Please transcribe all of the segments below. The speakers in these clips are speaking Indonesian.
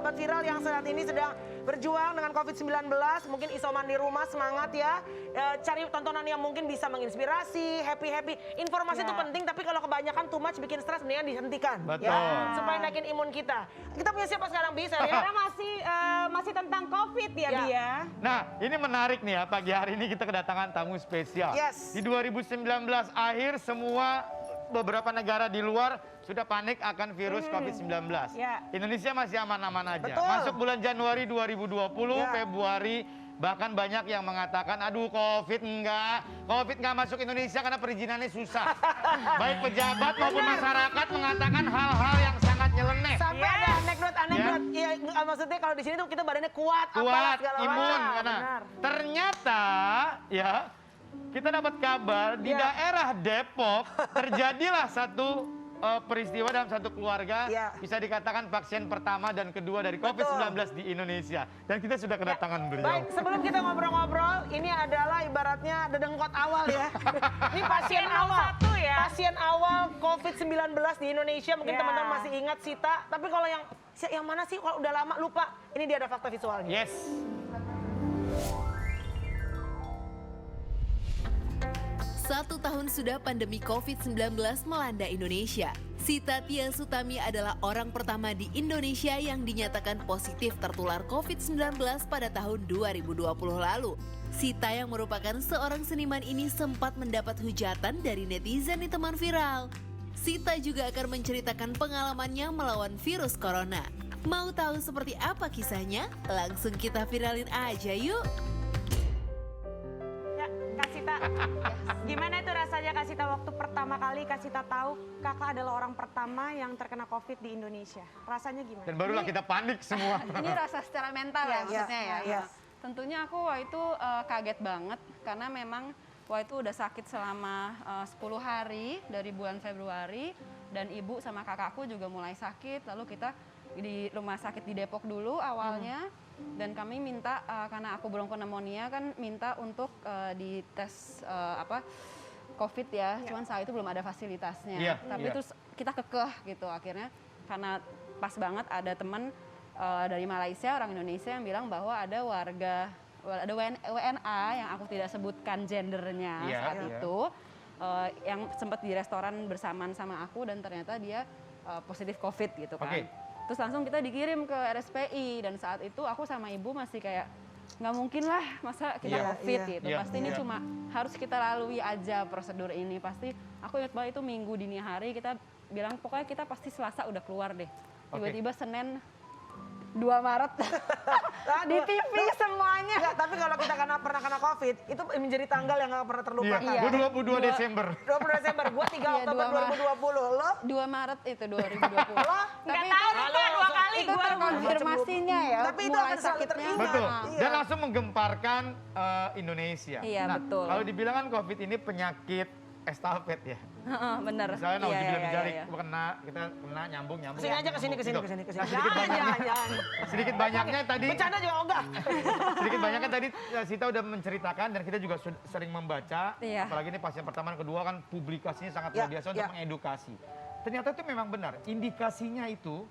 sahabat viral yang saat ini sedang berjuang dengan COVID-19. Mungkin isoman di rumah, semangat ya. Cari tontonan yang mungkin bisa menginspirasi, happy-happy. Informasi itu penting, tapi kalau kebanyakan too much bikin stres, mendingan dihentikan. Betul. Ya, supaya naikin imun kita. Kita punya siapa sekarang bisa ya? Kita masih tentang COVID ya, Ya. Bia. Nah, ini menarik nih ya, pagi hari ini kita kedatangan tamu spesial. Yes. Di 2019 akhir semua beberapa negara di luar sudah panik akan virus COVID-19. Ya. Indonesia masih aman-aman aja. Betul. Masuk bulan Januari 2020, Ya. Februari, bahkan banyak yang mengatakan, aduh COVID nggak masuk Indonesia karena perizinannya susah. Baik pejabat maupun masyarakat mengatakan hal-hal yang sangat nyeleneh. Sampai ada anekdot. Iya, maksudnya kalau di sini tuh kita badannya kuat, apalah Kuat, segala imun. macam. Karena Benar. ternyata ya kita dapat kabar di Ya. daerah Depok terjadilah satu peristiwa dalam satu keluarga Ya. bisa dikatakan vaksin pertama dan kedua dari COVID-19 di Indonesia. Dan kita sudah kedatangan beliau. Baik, sebelum kita ngobrol-ngobrol, ini adalah ibaratnya dedengkot awal ya. Ini pasien awal. satu ya. Pasien awal COVID-19 di Indonesia. Mungkin Ya. teman-teman masih ingat Sita. Tapi kalau yang mana sih kalau udah lama lupa. Ini dia ada fakta visualnya. Yes. Satu tahun sudah pandemi COVID-19 melanda Indonesia. Sita Tia Sutami adalah orang pertama di Indonesia yang dinyatakan positif tertular COVID-19 pada tahun 2020 lalu. Sita yang merupakan seorang seniman ini sempat mendapat hujatan dari netizen di teman viral. Sita juga akan menceritakan pengalamannya melawan virus corona. Mau tahu seperti apa kisahnya? Langsung kita viralin aja yuk! Ya, Kak Sita. Gimana itu rasanya Kak Sita waktu pertama kali Kak Sita tahu kakak adalah orang pertama yang terkena COVID di Indonesia? Rasanya gimana? Dan barulah kita panik semua. Ini rasa secara mental Iya, ya maksudnya ya. iya. Tentunya aku waktu itu kaget banget karena memang waktu itu udah sakit selama 10 hari dari bulan Februari dan ibu sama kakakku juga mulai sakit. Lalu kita di rumah sakit di Depok dulu awalnya dan kami minta karena aku bronkonemonia kan minta untuk dites COVID ya. Cuman saat itu belum ada fasilitasnya. Iya, Tapi iya. itu kita kekeh gitu akhirnya karena pas banget ada teman dari Malaysia, orang Indonesia yang bilang bahwa ada WNA yang aku tidak sebutkan gendernya Iya, saat iya. itu yang sempat di restoran bersamaan sama aku dan ternyata dia positif COVID gitu kan. Oke. Terus langsung kita dikirim ke RSPI dan saat itu aku sama ibu masih kayak nggak mungkin lah masa kita Iya, COVID iya, gitu. iya, Pasti ini iya. cuma harus kita lalui aja prosedur ini. Pasti aku ingat banget itu Minggu dini hari kita bilang pokoknya kita pasti Selasa udah keluar deh. Tiba-tiba Senin 2 Maret di TV semuanya. Enggak, tapi kalau kita pernah kena COVID, itu menjadi tanggal yang gak pernah terlupakan. Iya, gue 22 Desember. 20 Desember, gue 3 Iya, Oktober 2 2020. Lo? 2 Maret itu 2020. Nggak Tapi tahu itu, nih Kak, 2 kali itu gue. terkonfirmasinya ya. Tapi itu mulai akan selalu sakitnya. teringat. Betul. Iya. Dan langsung menggemparkan Indonesia. Iya, nah, betul. Kalau dibilang kan COVID ini penyakit estafet ya. Bener. Misalnya Iya, nauzubillah iya, jalik, iya. kita kena nyambung. Kesini aja, kesini. Gitu. Kesini. Nah, sedikit banyaknya, sedikit banyaknya tadi, Bercanda juga enggak. sedikit banyaknya tadi Sita udah menceritakan dan kita juga sering membaca. Iya. Apalagi ini pasien pertama dan kedua kan publikasinya sangat Ya, luar biasa untuk ya. mengedukasi. Ternyata itu memang benar. Indikasinya itu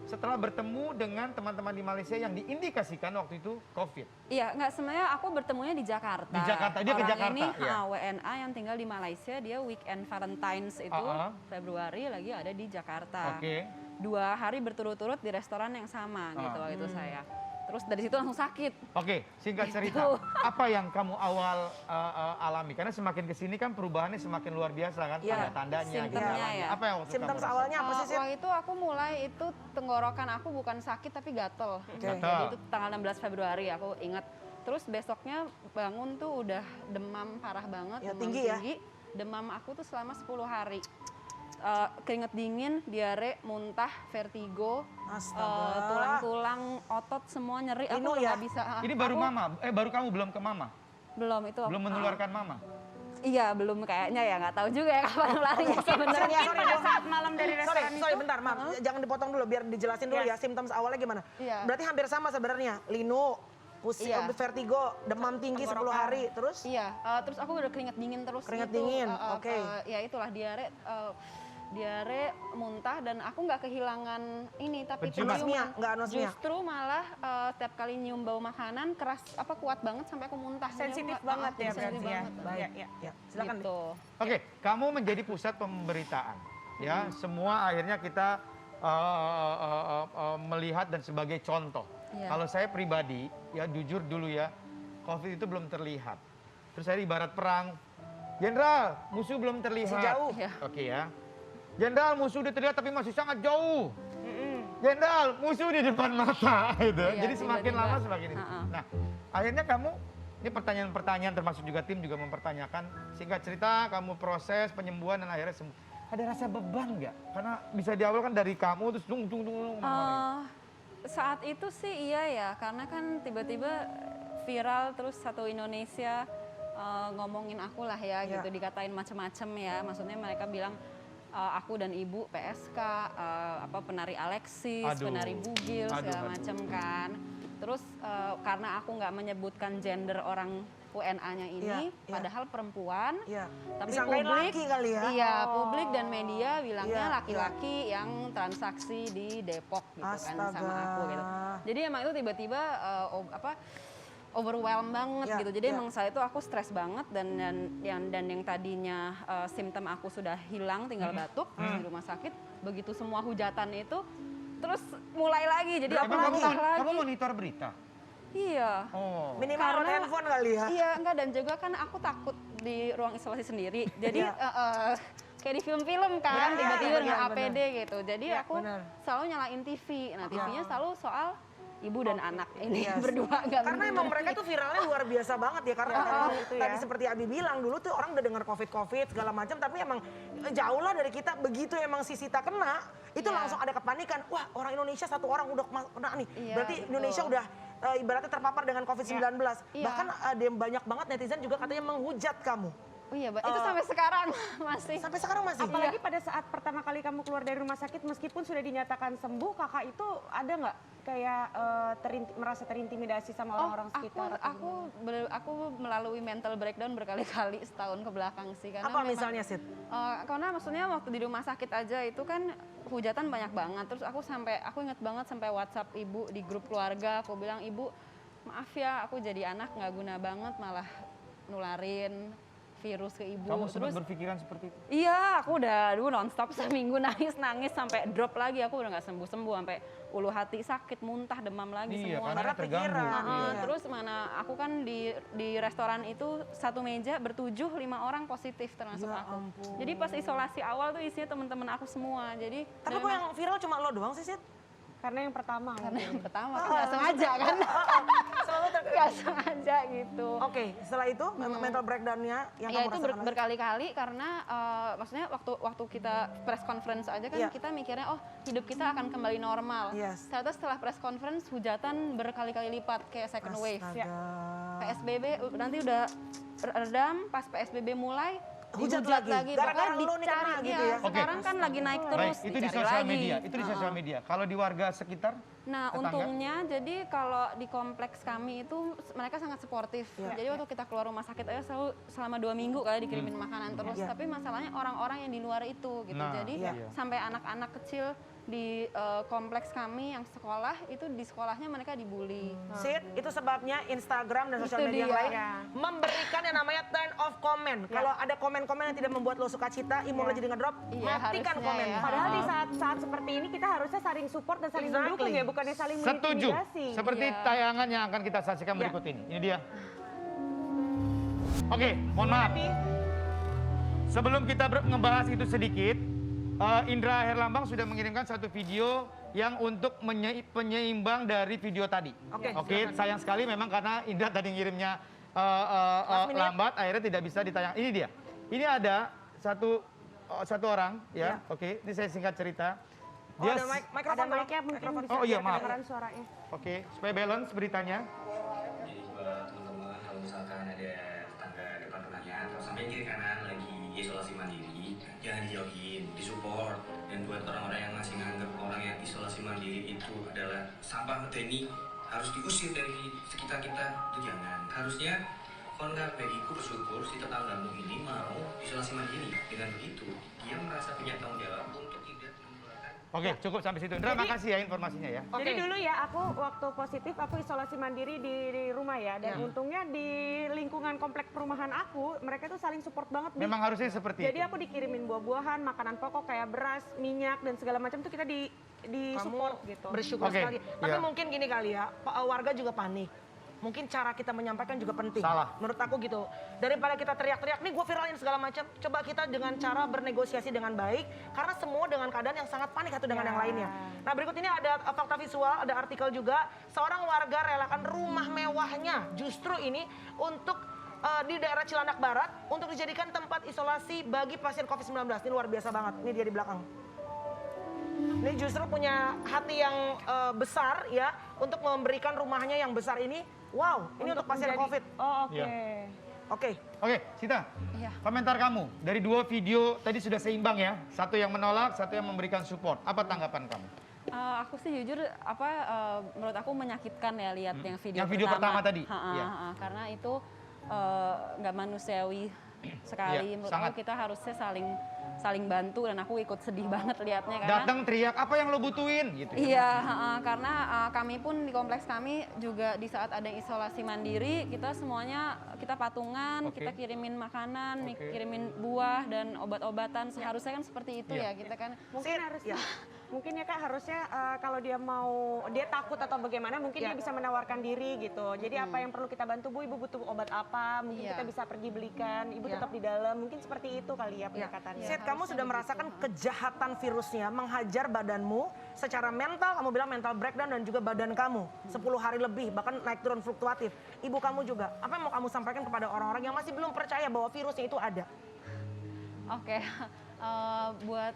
setelah bertemu dengan teman-teman di Malaysia yang diindikasikan waktu itu COVID. Iya, nggak sebenarnya aku bertemunya di Jakarta. Di Jakarta, dia ke Orang Jakarta, ini iya. WNA yang tinggal di Malaysia, dia weekend Valentine's itu Februari lagi ada di Jakarta. Oke. 2 hari berturut-turut di restoran yang sama gitu waktu itu saya. Terus dari situ langsung sakit. Oke, singkat cerita, Gitu. apa yang kamu awal alami? Karena semakin kesini kan perubahannya semakin luar biasa kan, Iya, tanda-tandanya, simptomnya gejalanya. ya. Apa yang waktu Simptom kamu rasain? awalnya apa sih, Sim? Waktu itu aku mulai itu tenggorokan aku bukan sakit tapi gatel. Gatel. Jadi itu tanggal 16 Februari aku ingat. Terus besoknya bangun tuh udah demam parah banget, Ya, demam tinggi ya? Demam aku tuh selama 10 hari. Keringet dingin, diare, muntah, vertigo, Astaga. tulang-tulang, otot semua nyeri. Linu Aku ya? nggak bisa. Ini baru aku- mama, baru kamu belum ke mama? Belum itu. Belum menularkan mama? Iya, belum kayaknya ya, nggak tahu juga ya kapan larinya sebenarnya. Sorry, Pada saat malam dari Sorry, restoran bentar, maaf. Jangan dipotong dulu, biar dijelasin dulu ya. Yes. Simptom awalnya gimana? Iya. Berarti hampir sama sebenarnya. Linu, pusing, Iya. vertigo, demam tinggi 10 hari, terus? Iya, terus aku udah keringet dingin terus Keringet gitu. dingin, oke. Ya itulah diare. diare, muntah, dan aku nggak kehilangan ini tapi Penciuman. penciuman. Nggak anosmia. Justru malah setiap kali nyium bau makanan keras kuat banget sampai aku muntah. Jadi aku Sensitif nggak- banget ya sensitif berarti ya. banget. Baik. Ya. Silakan. Gitu. Oke, kamu menjadi pusat pemberitaan. Ya, semua akhirnya kita melihat dan sebagai contoh. Iya. Kalau saya pribadi, ya jujur dulu ya, COVID itu belum terlihat. Terus saya ibarat perang, Jenderal, musuh belum terlihat. Masih jauh. Iya. Oke ya. Jenderal, musuh udah terlihat tapi masih sangat jauh. Jenderal, musuh di depan mata. Gitu. Iya, Jadi semakin tiba-tiba. lama semakin ini. Ha-ha. Nah, akhirnya kamu, ini pertanyaan-pertanyaan termasuk juga tim juga mempertanyakan. Singkat cerita, kamu proses penyembuhan dan akhirnya sembuh. Ada rasa beban nggak? Karena bisa di awal kan dari kamu terus dung. Saat itu sih iya ya, karena kan tiba-tiba viral terus satu Indonesia ngomongin aku lah ya, Iya. gitu, dikatain macem-macem ya. Maksudnya mereka bilang aku dan ibu PSK, penari Alexis, Aduh. penari bugil, Aduh, segala aduh. macem kan. Terus karena aku nggak menyebutkan gender orang UNA-nya ini, Iya, iya. padahal perempuan, Iya. tapi Disangkain publik, laki kali ya. iya, publik dan media bilangnya Iya, laki-laki yang transaksi di Depok gitu kan sama Astaga. aku gitu. Jadi emang itu tiba-tiba overwhelmed banget Iya, gitu. Jadi iya. emang saat itu aku stres banget dan yang tadinya simptom aku sudah hilang, tinggal batuk di rumah sakit. Begitu semua hujatan itu terus mulai lagi. Jadi aku Emang muntah lagi. kamu monitor berita? Iya. Oh. Minimal Karena- lewat handphone kali ya. Iya, enggak, dan juga kan aku takut di ruang isolasi sendiri. Jadi Iya. kayak di film-film kan, Iya, tiba-tiba iya, dengan benar. APD gitu. Jadi Iya, aku benar. selalu nyalain TV. Nah, TV-nya selalu soal ibu dan anak ini Yes. berdua. Nggak Karena emang mereka tuh viralnya luar biasa banget ya. Karena tadi seperti Abi bilang, dulu tuh orang udah dengar COVID segala macam. Tapi emang jauh lah dari kita. Begitu emang si Sita kena, itu Iya. langsung ada kepanikan. Wah, orang Indonesia satu orang udah kena nih. Iya, Berarti betul. Indonesia udah ibaratnya terpapar dengan COVID-19. Iya. Bahkan ada yang banyak banget netizen juga katanya menghujat kamu. Oh iya, itu sampai sekarang masih. Sampai sekarang masih? Apalagi pada saat pertama kali kamu keluar dari rumah sakit, meskipun sudah dinyatakan sembuh, kakak itu ada nggak kayak merasa terintimidasi sama orang-orang sekitar? atau gimana? Aku melalui mental breakdown berkali-kali setahun ke belakang sih. Karena Apa memang- misalnya, Sid? Karena maksudnya waktu di rumah sakit aja itu kan hujatan banyak banget. Terus aku inget banget sampai WhatsApp ibu di grup keluarga. Aku bilang, ibu maaf ya aku jadi anak nggak guna banget malah nularin virus ke ibu. Kamu sempat Terus berpikiran seperti itu? iya, aku udah nonstop seminggu nangis sampai drop lagi. Aku udah nggak sembuh sampai ulu hati sakit, muntah, demam lagi Iya, semua. karena terganggu. pikiran. Iya. Terus mana aku kan di restoran itu satu meja bertujuh 5 orang positif termasuk Ya aku. ampun. Jadi pas isolasi awal tuh isinya teman-teman aku semua. Jadi Tapi kok yang viral cuma lo doang sih, Sid? Karena yang pertama. karena mungkin. yang pertama kan nggak sengaja kan, Selalu nggak sengaja gitu. Oke, setelah itu mental breakdown-nya yang Ya kamu itu rasakan lagi? berkali-kali karena maksudnya waktu kita press conference aja kan Iya. kita mikirnya oh hidup kita akan kembali normal. Yes. Ternyata setelah press conference hujatan berkali-kali lipat kayak second wave. Astaga. PSBB nanti udah redam, pas PSBB mulai Hujat dihujat lagi. lagi. Gara-gara Pokoknya lu nih kena dicari, gitu iya. ya. Oke. Sekarang kan lagi naik terus, Baik, itu di dicari sosial lagi. media. Itu di sosial media. Kalau di warga sekitar? Nah, Tetangga? untungnya jadi kalau di kompleks kami itu mereka sangat suportif. Iya. Jadi waktu kita keluar rumah sakit aja selalu selama 2 minggu kali dikirimin makanan terus. Iya. Tapi masalahnya orang-orang yang di luar itu gitu. Nah, Jadi iya. sampai anak-anak kecil di kompleks kami yang sekolah itu di sekolahnya mereka dibully. Sid, itu sebabnya Instagram dan sosial Itu media yang dia. lain Ya. memberikan yang namanya turn off comment. Kalau ada komen-komen yang tidak membuat lo suka cita, imun lo jadi ngedrop, Iya, matikan harusnya komen. ya. Padahal di saat seperti ini kita harusnya saling support dan saling Exactly. mendukung ya, bukannya saling Setuju. mengintimidasi. Seperti Iya. tayangan yang akan kita saksikan berikut ini. Ini dia. Oke, mohon maaf. Sebelum kita ngebahas itu sedikit, Indra Herlambang sudah mengirimkan satu video yang untuk penyeimbang dari video tadi. Oke, Sayang sekali memang karena Indra tadi ngirimnya Last minute. lambat, akhirnya tidak bisa ditayang. Ini dia. Ini ada satu orang, ya. Oke, ini saya singkat cerita. Oh, Dia ada mikrofon. Ada mic-nya mungkin bisa Oh, iya, maaf. kedengeran suaranya. Oke, supaya balance beritanya. Jadi buat teman-teman kalau misalkan ada tetangga depan rumahnya atau sampai kiri kanan lagi isolasi mandiri, jangan dijauhin, disupport. Dan buat orang-orang yang masih nganggap orang yang isolasi mandiri itu adalah sampah medeni, harus diusir dari sekitar kita, itu jangan. Harusnya Kon nggak bagiku bersyukur si tetanggamu ini mau isolasi mandiri. Dengan begitu, dia merasa punya tanggung jawab untuk tidak menularkan. Oke, cukup sampai situ. Indra, makasih ya informasinya ya. Jadi dulu ya aku waktu positif aku isolasi mandiri di rumah ya, dan untungnya di lingkungan komplek perumahan aku mereka tuh saling support banget. Memang harusnya seperti Jadi itu. aku dikirimin buah-buahan, makanan pokok kayak beras, minyak dan segala macam tuh kita di support gitu. Bersyukur Oke, sekali. Tapi iya. mungkin gini kali ya, warga juga panik. Mungkin cara kita menyampaikan juga penting. Salah. Menurut aku gitu. Daripada kita teriak-teriak, nih gue viralin segala macam. Coba kita dengan cara bernegosiasi dengan baik. Karena semua dengan keadaan yang sangat panik satu dengan yang lainnya. Nah berikut ini ada fakta visual, ada artikel juga. Seorang warga relakan rumah mewahnya justru ini untuk di daerah Cilandak Barat untuk dijadikan tempat isolasi bagi pasien COVID-19. Ini luar biasa banget. Ini dia di belakang. Ini justru punya hati yang besar ya untuk memberikan rumahnya yang besar ini. Wow, ini untuk pasien menjadi- COVID. Oh oke. Iya. Oke. Oke, Sita. Iya. Komentar kamu dari 2 video tadi sudah seimbang ya. Satu yang menolak, satu yang memberikan support. Apa tanggapan kamu? Aku sih jujur menurut aku menyakitkan ya lihat yang video Yang video pertama tadi? Iya. Karena itu nggak manusiawi sekali. Iya, Menurut sangat. aku kita harusnya saling bantu, dan aku ikut sedih banget lihatnya karena Datang teriak, apa yang lo butuhin? Gitu. iya, karena kami pun di kompleks kami juga di saat ada yang isolasi mandiri, kita semuanya kita patungan, Oke. kita kirimin makanan, Oke. kirimin buah dan obat-obatan. Seharusnya kan seperti itu Iya. ya, kita kan Mungkin harus mungkin ya Kak harusnya kalau dia takut atau bagaimana mungkin dia bisa menawarkan diri gitu. Jadi apa yang perlu kita bantu Bu, Ibu butuh obat apa? Mungkin Iya. kita bisa pergi belikan, Ibu tetap di dalam. Mungkin seperti itu kali ya pendekatannya. Sid, kamu sudah merasakan kejahatan virusnya menghajar badanmu secara mental, kamu bilang mental breakdown dan juga badan kamu 10 hari lebih, bahkan naik turun fluktuatif. Ibu kamu juga, apa yang mau kamu sampaikan kepada orang-orang yang masih belum percaya bahwa virusnya itu ada? Oke, buat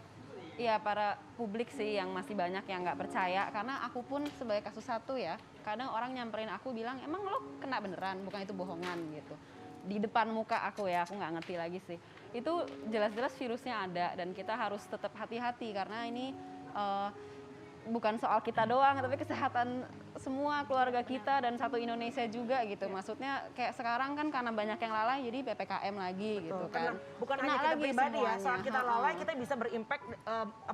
ya para publik sih yang masih banyak yang nggak percaya, karena aku pun sebagai kasus satu ya, kadang orang nyamperin aku bilang, emang lo kena beneran, bukan itu bohongan gitu. Di depan muka aku ya, aku nggak ngerti lagi sih. Itu jelas-jelas virusnya ada dan kita harus tetap hati-hati karena ini bukan soal kita doang, tapi kesehatan semua keluarga kita dan satu Indonesia juga gitu. Maksudnya kayak sekarang kan karena banyak yang lalai jadi PPKM lagi gitu kan. Bukan Kena hanya kita lagi pribadi ya, semuanya. saat kita lalai kita bisa berimpact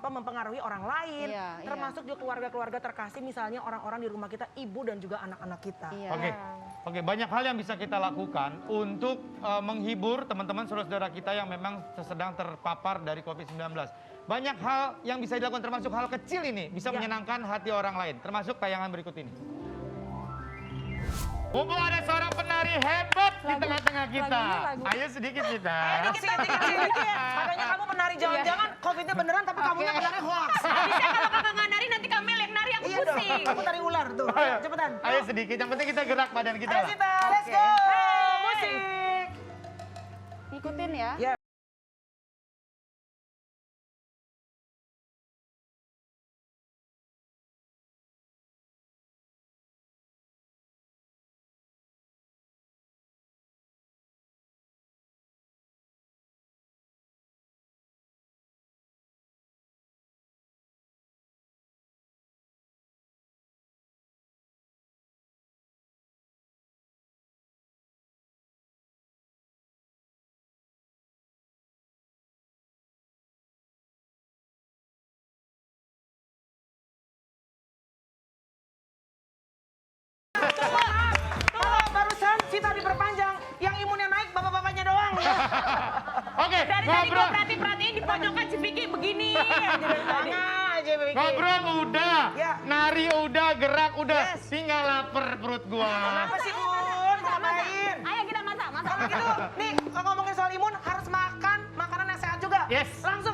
mempengaruhi orang lain, Iya, termasuk juga keluarga-keluarga terkasih, misalnya orang-orang di rumah kita, ibu dan juga anak-anak kita. Iya. Oke, banyak hal yang bisa kita lakukan untuk menghibur teman-teman saudara kita yang memang sedang terpapar dari COVID-19. Banyak hal yang bisa dilakukan, termasuk hal kecil ini bisa menyenangkan hati orang lain, termasuk tayangan berikut ini. Mumpung ada seorang penari hebat di tengah-tengah kita. Ayo sedikit kita. Dikit. Makanya kamu menari, jangan-jangan COVID-nya beneran tapi kamunya menari hoax. Bisa kalau kakak nggak nari nanti Kamel yang nari, aku Iya dong, pusing. aku tari ular tuh. Ayo, cepetan. Ayo sedikit, yang penting kita gerak badan kita Ayo lah. Sita, let's go. Musik. Ikutin ya. Ya. Barusan Sita diperpanjang, yang imunnya naik bapak-bapaknya doang. Oke, Dari tadi gue ngobrol. perhatiin di pojokan si Vicky begini. Tanya aja Vicky. Ngobrol udah, Ya. nari udah, gerak udah, tinggal lapar perut gua. Kenapa sih Bun? Mau ngapain? Ayo kita masak. Kalau gitu, nih kalau ngomongin soal imun harus makan makanan yang sehat juga. Yes. Langsung